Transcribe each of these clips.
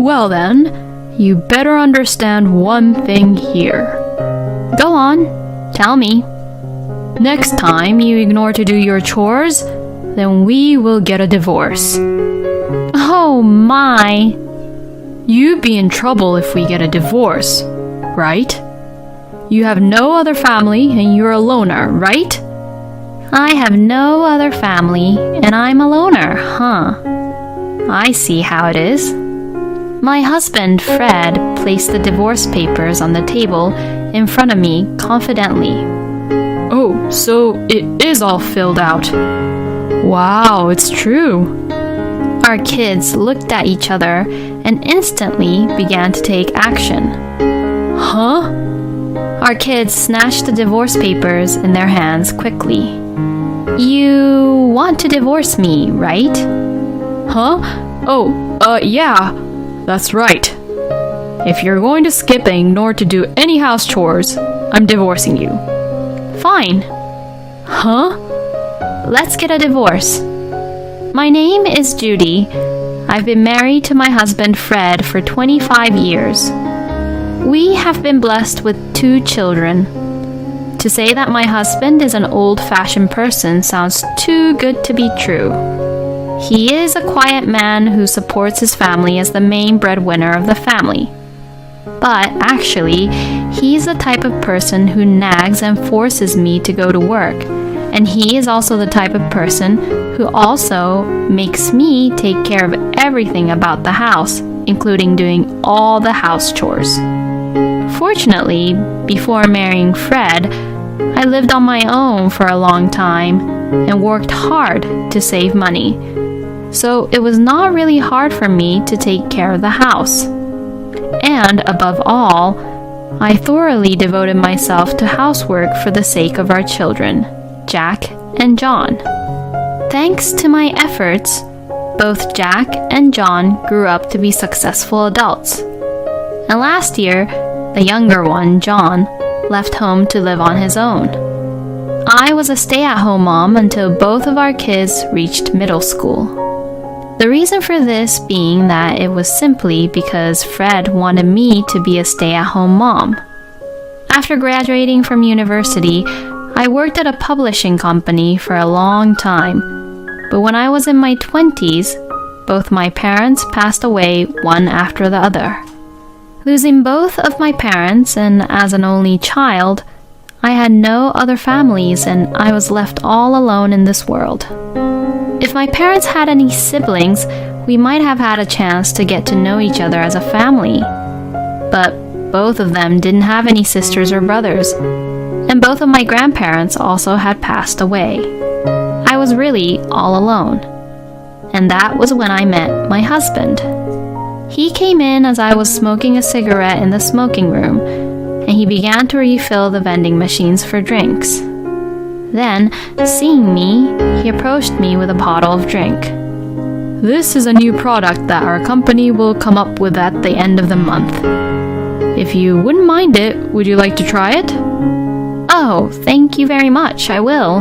Well then, you better understand one thing here. Go on, tell me. Next time you ignore to do your chores, then we will get a divorce. Oh my. You'd be in trouble if we get a divorce, right? You have no other family and you're a loner, right? I have no other family and I'm a loner, huh? I see how it is. My husband, Fred, placed the divorce papers on the table in front of me confidently. Oh, so it is all filled out. Wow, it's true. Our kids looked at each other and instantly began to take action. Huh? Our kids snatched the divorce papers in their hands quickly. You want to divorce me, right? Huh? Oh, yeah, that's right. If you're going to skip and ignore to do any house chores, I'm divorcing you. Fine. Huh? Let's get a divorce. My name is Judy. I've been married to my husband Fred for 25 years. We have been blessed with 2 children. To say that my husband is an old-fashioned person sounds too good to be true. He is a quiet man who supports his family as the main breadwinner of the family. But actually, he's the type of person who nags and forces me to go to work. And he is also the type of person who also makes me take care of everything about the house, including doing all the house chores. Fortunately, before marrying Fred, I lived on my own for a long time and worked hard to save money. So it was not really hard for me to take care of the house. And above all, I thoroughly devoted myself to housework for the sake of our children, Jack and John. Thanks to my efforts, both Jack and John grew up to be successful adults. And last year, the younger one, John, left home to live on his own. I was a stay-at-home mom until both of our kids reached middle school. The reason for this being that it was simply because Fred wanted me to be a stay-at-home mom. After graduating from university, I worked at a publishing company for a long time, but when I was in my 20s, both my parents passed away one after the other. Losing both of my parents and as an only child, I had no other families and I was left all alone in this world. If my parents had any siblings, we might have had a chance to get to know each other as a family. But both of them didn't have any sisters or brothers, and both of my grandparents also had passed away. I was really all alone. And that was when I met my husband. He came in as I was smoking a cigarette in the smoking room, and he began to refill the vending machines for drinks. Then, seeing me, he approached me with a bottle of drink. This is a new product that our company will come up with at the end of the month. If you wouldn't mind it, would you like to try it? Oh, thank you very much, I will.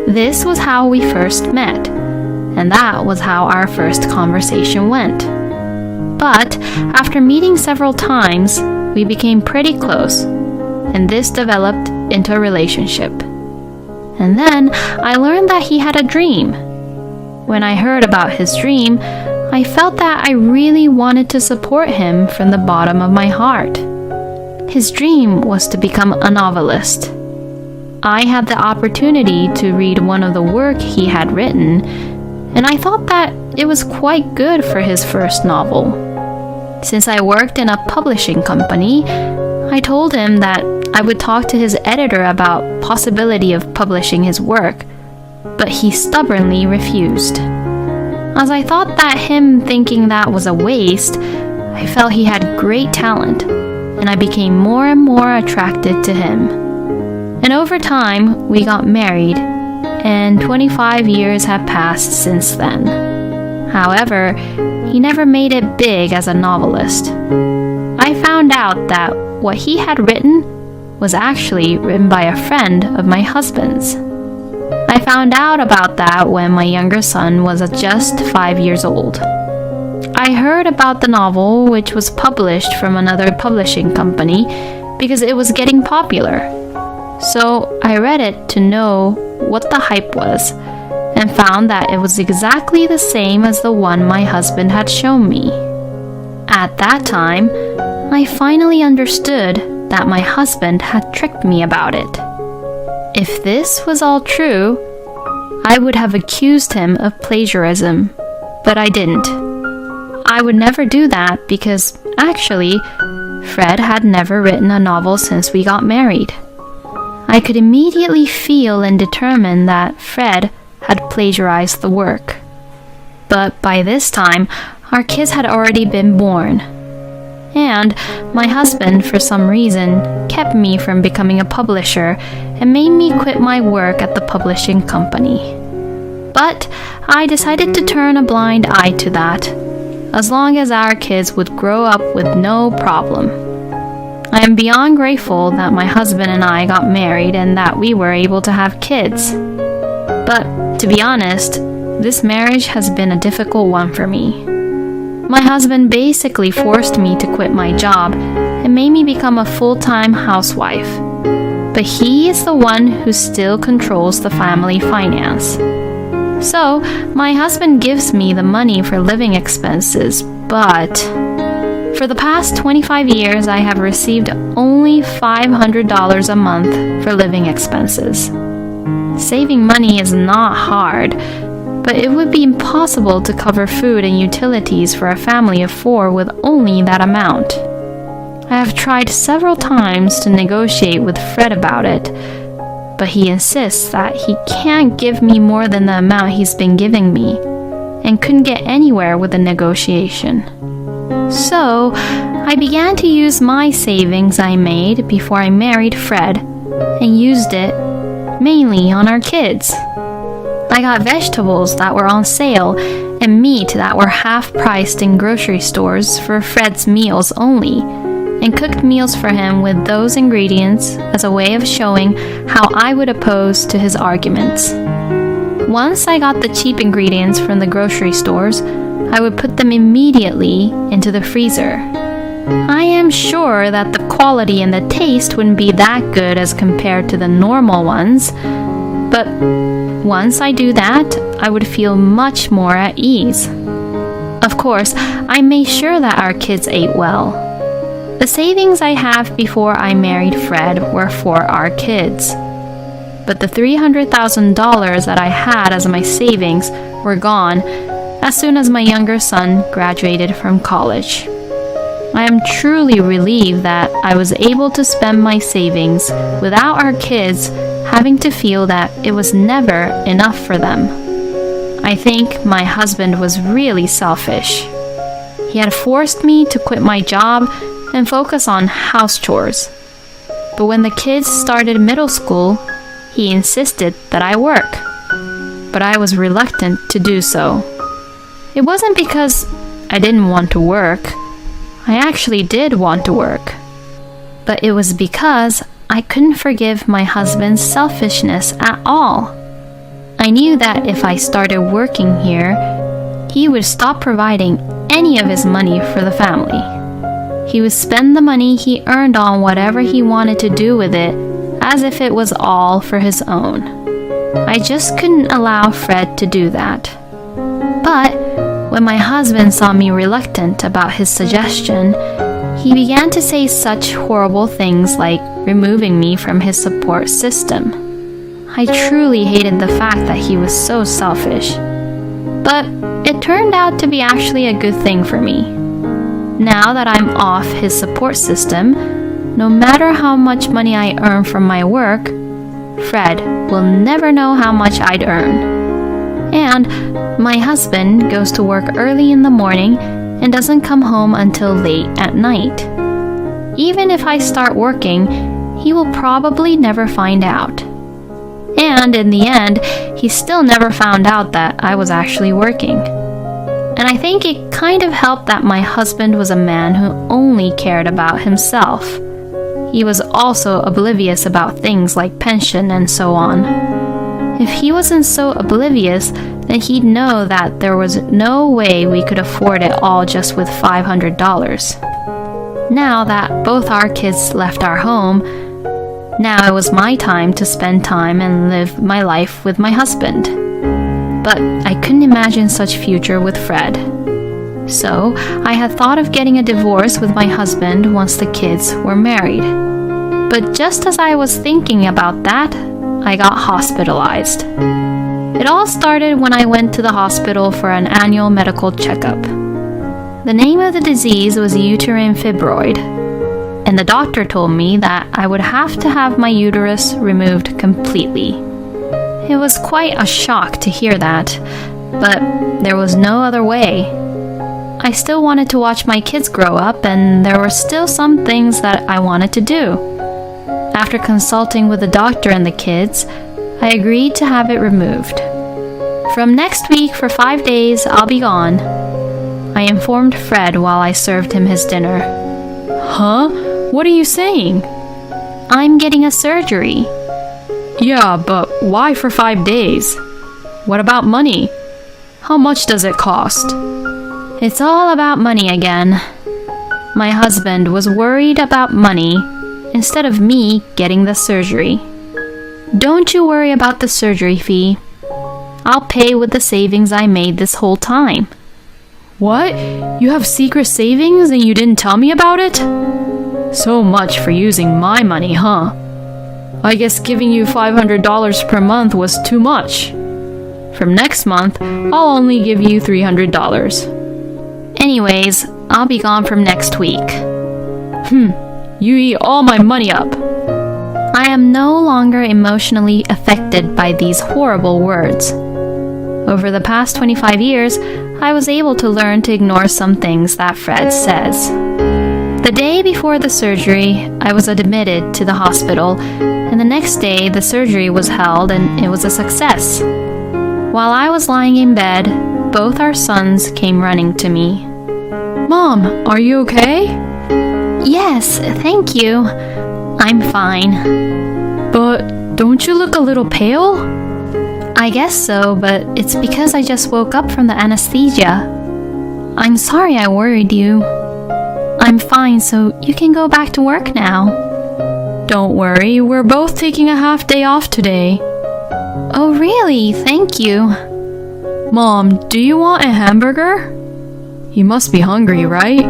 This was how we first met, and that was how our first conversation went. But after meeting several times, we became pretty close, and this developed into a relationship. And then I learned that he had a dream. When I heard about his dream, I felt that I really wanted to support him from the bottom of my heart. His dream was to become a novelist. I had the opportunity to read one of the work he had written, and I thought that it was quite good for his first novel. Since I worked in a publishing company, I told him that I would talk to his editor about possibility of publishing his work, but he stubbornly refused. As I thought that him thinking that was a waste, I felt he had great talent, and I became more and more attracted to him. And over time, we got married, and 25 years have passed since then. However, he never made it big as a novelist. I found out that what he had written was actually written by a friend of my husband's. I found out about that when my younger son was just 5 years old. I heard about the novel, which was published from another publishing company, because it was getting popular. So I read it to know what the hype was, and found that it was exactly the same as the one my husband had shown me. At that time, I finally understood that my husband had tricked me about it. If this was all true, I would have accused him of plagiarism, but I didn't. I would never do that because, actually, Fred had never written a novel since we got married. I could immediately feel and determine that Fred had plagiarized the work. But by this time, our kids had already been born. And my husband, for some reason, kept me from becoming a publisher and made me quit my work at the publishing company. But I decided to turn a blind eye to that, as long as our kids would grow up with no problem. I am beyond grateful that my husband and I got married and that we were able to have kids. But to be honest, this marriage has been a difficult one for me. My husband basically forced me to quit my job and made me become a full-time housewife. But he is the one who still controls the family finance. So, my husband gives me the money for living expenses, but for the past 25 years, I have received only $500 a month for living expenses. Saving money is not hard, but it would be impossible to cover food and utilities for a family of 4 with only that amount. I have tried several times to negotiate with Fred about it, but he insists that he can't give me more than the amount he's been giving me, and couldn't get anywhere with the negotiation. So, I began to use my savings I made before I married Fred, and used it mainly on our kids. I got vegetables that were on sale and meat that were half-priced in grocery stores for Fred's meals only, and cooked meals for him with those ingredients as a way of showing how I would oppose to his arguments. Once I got the cheap ingredients from the grocery stores, I would put them immediately into the freezer. I am sure that the quality and the taste wouldn't be that good as compared to the normal ones, but once I do that, I would feel much more at ease. Of course, I made sure that our kids ate well. The savings I have before I married Fred were for our kids. But the $300,000 that I had as my savings were gone as soon as my younger son graduated from college. I am truly relieved that I was able to spend my savings without our kids having to feel that it was never enough for them. I think my husband was really selfish. He had forced me to quit my job and focus on house chores. But when the kids started middle school, he insisted that I work. But I was reluctant to do so. It wasn't because I didn't want to work. I actually did want to work. But it was because I couldn't forgive my husband's selfishness at all. I knew that if I started working here, he would stop providing any of his money for the family. He would spend the money he earned on whatever he wanted to do with it, as if it was all for his own. I just couldn't allow Fred to do that. But when my husband saw me reluctant about his suggestion, he began to say such horrible things like removing me from his support system. I truly hated the fact that he was so selfish. But it turned out to be actually a good thing for me. Now that I'm off his support system, no matter how much money I earn from my work, Fred will never know how much I'd earn. And my husband goes to work early in the morning and doesn't come home until late at night. Even if I start working, he will probably never find out. And in the end, he still never found out that I was actually working. And I think it kind of helped that my husband was a man who only cared about himself. He was also oblivious about things like pension and so on. If he wasn't so oblivious, then he'd know that there was no way we could afford it all just with $500. Now that both our kids left our home, now it was my time to spend time and live my life with my husband. But I couldn't imagine such future with Fred. So I had thought of getting a divorce with my husband once the kids were married. But just as I was thinking about that, I got hospitalized. It all started when I went to the hospital for an annual medical checkup. The name of the disease was uterine fibroid, and the doctor told me that I would have to have my uterus removed completely. It was quite a shock to hear that, but there was no other way. I still wanted to watch my kids grow up, and there were still some things that I wanted to do. After consulting with the doctor and the kids, I agreed to have it removed. From next week for 5 days, I'll be gone. I informed Fred while I served him his dinner. Huh? What are you saying? I'm getting a surgery. Yeah, but why for 5 days? What about money? How much does it cost? It's all about money again. My husband was worried about money instead of me getting the surgery. Don't you worry about the surgery fee. I'll pay with the savings I made this whole time. What? You have secret savings and you didn't tell me about it? So much for using my money, huh? I guess giving you $500 per month was too much. From next month, I'll only give you $300. Anyways, I'll be gone from next week. You eat all my money up. I am no longer emotionally affected by these horrible words. Over the past 25 years, I was able to learn to ignore some things that Fred says. The day before the surgery, I was admitted to the hospital, and the next day the surgery was held and it was a success. While I was lying in bed, both our sons came running to me. Mom, are you okay? Yes, thank you. I'm fine. But don't you look a little pale? I guess so, but it's because I just woke up from the anesthesia. I'm sorry I worried you. I'm fine, so you can go back to work now. Don't worry, we're both taking a half day off today. Oh, really? Thank you. Mom, do you want a hamburger? You must be hungry, right?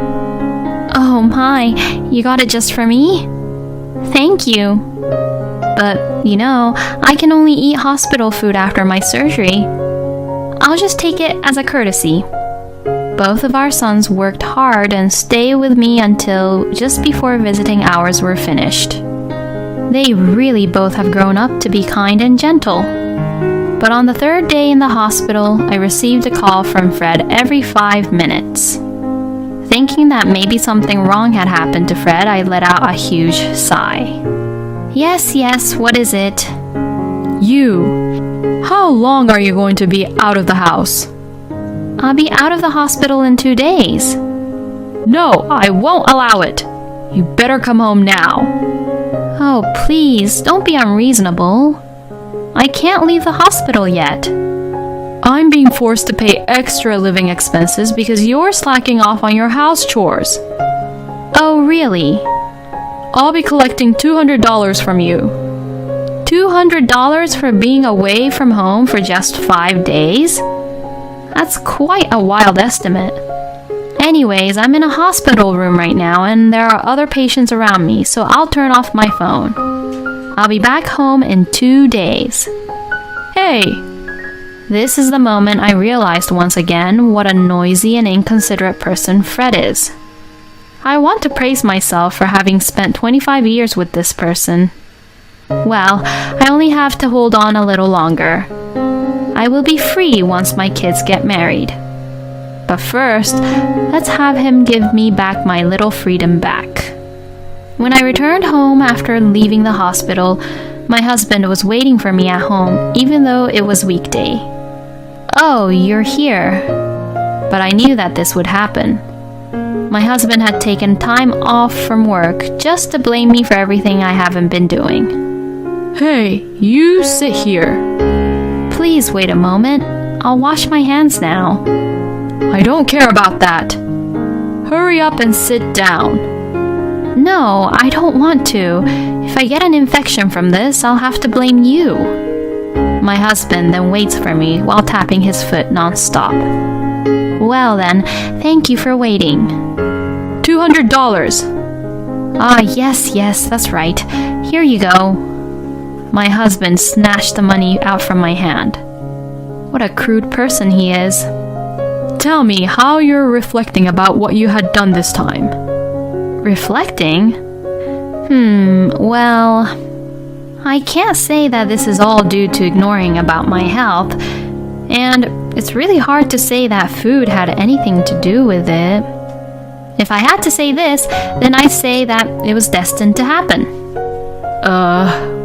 Oh my, you got it just for me? Thank you. But, I can only eat hospital food after my surgery. I'll just take it as a courtesy. Both of our sons worked hard and stayed with me until just before visiting hours were finished. They really both have grown up to be kind and gentle. But on the third day in the hospital, I received a call from Fred every 5 minutes. Thinking that maybe something wrong had happened to Fred, I let out a huge sigh. Yes, what is it? You. How long are you going to be out of the house? I'll be out of the hospital in 2 days. No, I won't allow it. You better come home now. Oh, please, don't be unreasonable. I can't leave the hospital yet. I'm being forced to pay extra living expenses because you're slacking off on your house chores. Oh, really? I'll be collecting $200 from you. $200 for being away from home for just 5 days? That's quite a wild estimate. Anyways, I'm in a hospital room right now and there are other patients around me, so I'll turn off my phone. I'll be back home in 2 days. Hey! This is the moment I realized once again what a noisy and inconsiderate person Fred is. I want to praise myself for having spent 25 years with this person. Well, I only have to hold on a little longer. I will be free once my kids get married. But first, let's have him give me back my little freedom back. When I returned home after leaving the hospital, my husband was waiting for me at home, even though it was weekday. Oh, you're here. But I knew that this would happen. My husband had taken time off from work just to blame me for everything I haven't been doing. Hey, you sit here. Please wait a moment. I'll wash my hands now. I don't care about that. Hurry up and sit down. No, I don't want to. If I get an infection from this, I'll have to blame you. My husband then waits for me while tapping his foot non-stop. Well then, thank you for waiting. $200. Ah, yes, that's right. Here you go. My husband snatched the money out from my hand. What a crude person he is. Tell me how you're reflecting about what you had done this time. Reflecting? Well, I can't say that this is all due to ignoring about my health, and it's really hard to say that food had anything to do with it. If I had to say this, then I'd say that it was destined to happen.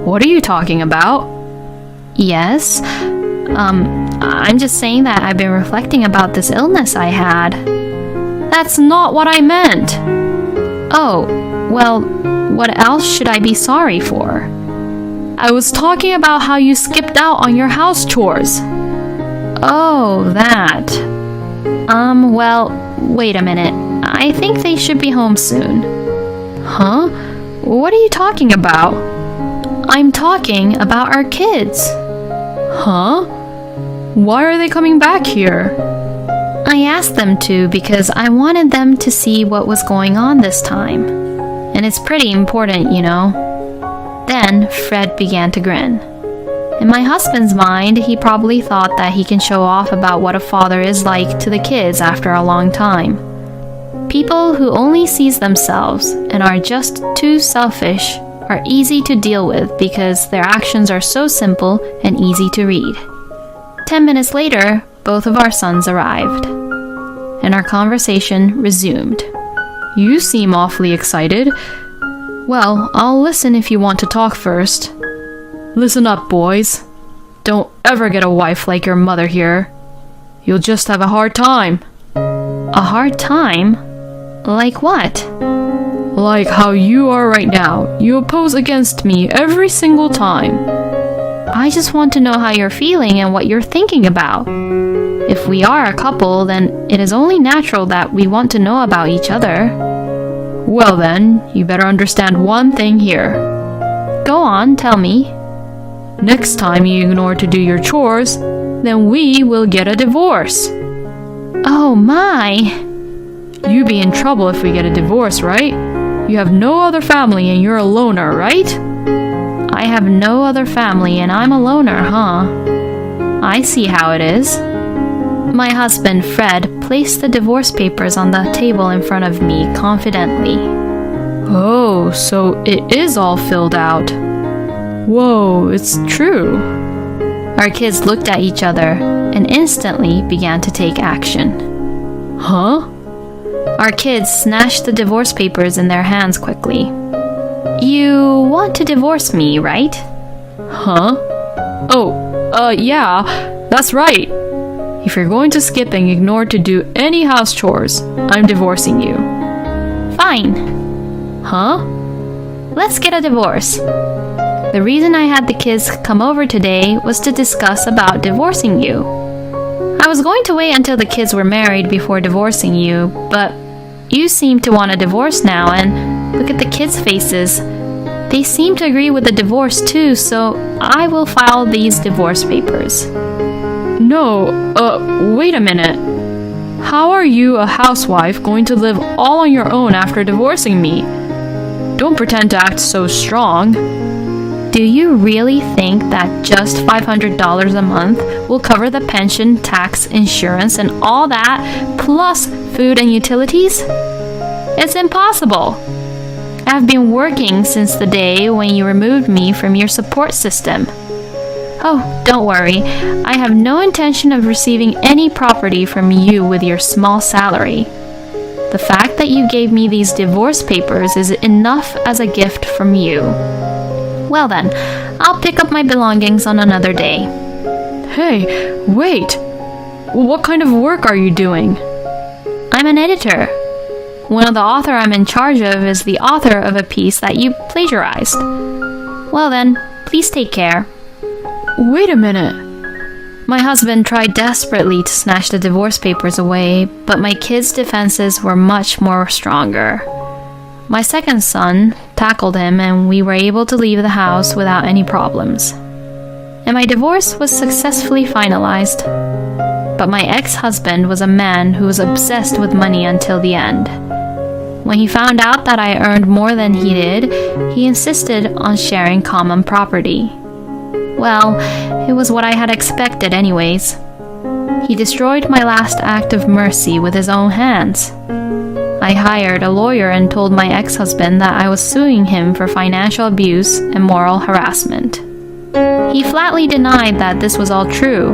What are you talking about? Yes, I'm just saying that I've been reflecting about this illness I had. That's not what I meant. Oh, well, what else should I be sorry for? I was talking about how you skipped out on your house chores. Oh, that. Well, wait a minute. I think they should be home soon. Huh? What are you talking about? I'm talking about our kids. Huh? Why are they coming back here? I asked them to because I wanted them to see what was going on this time. And it's pretty important, you know. Then Fred began to grin. In my husband's mind, he probably thought that he can show off about what a father is like to the kids after a long time. People who only sees themselves and are just too selfish are easy to deal with because their actions are so simple and easy to read. 10 minutes later, both of our sons arrived, and our conversation resumed. You seem awfully excited. Well, I'll listen if you want to talk first. Listen up, boys. Don't ever get a wife like your mother here. You'll just have a hard time. A hard time? Like what? Like how you are right now. You oppose against me every single time. I just want to know how you're feeling and what you're thinking about. If we are a couple, then it is only natural that we want to know about each other. Well then, you better understand one thing here. Go on, tell me. Next time you ignore to do your chores, then we will get a divorce. Oh my! You'd be in trouble if we get a divorce, right? You have no other family and you're a loner, right? I have no other family and I'm a loner, huh? I see how it is. My husband, Fred, placed the divorce papers on the table in front of me confidently. Oh, so it is all filled out. Whoa, it's true. Our kids looked at each other and instantly began to take action. Huh? Our kids snatched the divorce papers in their hands quickly. You want to divorce me, right? Huh? Oh, yeah, that's right. If you're going to skip and ignore to do any house chores, I'm divorcing you. Fine. Huh? Let's get a divorce. The reason I had the kids come over today was to discuss about divorcing you. I was going to wait until the kids were married before divorcing you, but you seem to want a divorce now, and look at the kids' faces. They seem to agree with the divorce too, so I will file these divorce papers. No, wait a minute. How are you, a housewife, going to live all on your own after divorcing me? Don't pretend to act so strong. Do you really think that just $500 a month will cover the pension, tax, insurance, and all that, plus food and utilities? It's impossible. I've been working since the day when you removed me from your support system. Oh, don't worry. I have no intention of receiving any property from you with your small salary. The fact that you gave me these divorce papers is enough as a gift from you. Well then, I'll pick up my belongings on another day. Hey, wait! What kind of work are you doing? I'm an editor. One of the author I'm in charge of is the author of a piece that you plagiarized. Well then, please take care. Wait a minute. My husband tried desperately to snatch the divorce papers away, but my kids' defenses were much more stronger. My second son tackled him, and we were able to leave the house without any problems. And my divorce was successfully finalized. But my ex-husband was a man who was obsessed with money until the end. When he found out that I earned more than he did, he insisted on sharing common property. Well, it was what I had expected anyways. He destroyed my last act of mercy with his own hands. I hired a lawyer and told my ex-husband that I was suing him for financial abuse and moral harassment. He flatly denied that this was all true,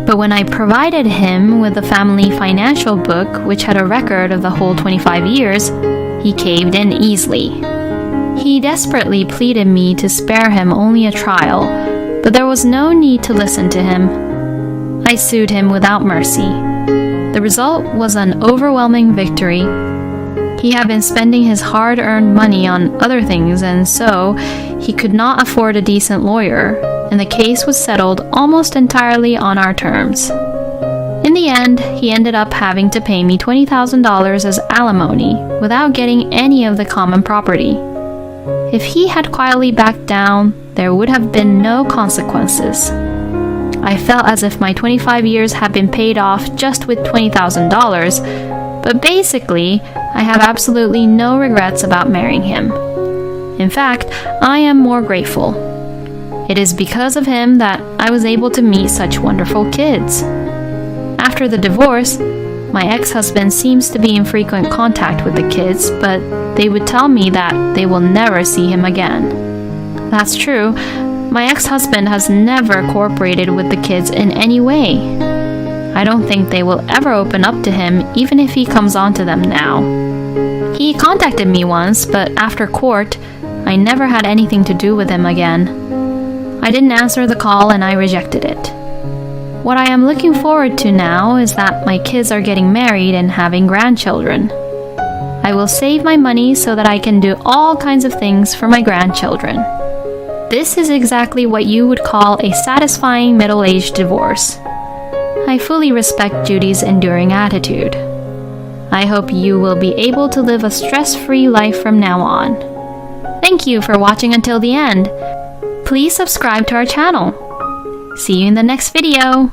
but when I provided him with the family financial book, which had a record of the whole 25 years, he caved in easily. He desperately pleaded me to spare him only a trial, but there was no need to listen to him. I sued him without mercy. The result was an overwhelming victory. He had been spending his hard-earned money on other things, and so he could not afford a decent lawyer, and the case was settled almost entirely on our terms. In the end, he ended up having to pay me $20,000 as alimony without getting any of the common property. If he had quietly backed down, there would have been no consequences. I felt as if my 25 years had been paid off just with $20,000, but basically, I have absolutely no regrets about marrying him. In fact, I am more grateful. It is because of him that I was able to meet such wonderful kids. After the divorce, my ex-husband seems to be in frequent contact with the kids, but they would tell me that they will never see him again. That's true. My ex-husband has never cooperated with the kids in any way. I don't think they will ever open up to him, even if he comes on to them now. He contacted me once, but after court, I never had anything to do with him again. I didn't answer the call and I rejected it. What I am looking forward to now is that my kids are getting married and having grandchildren. I will save my money so that I can do all kinds of things for my grandchildren. This is exactly what you would call a satisfying middle-aged divorce. I fully respect Judy's enduring attitude. I hope you will be able to live a stress-free life from now on. Thank you for watching until the end. Please subscribe to our channel. See you in the next video.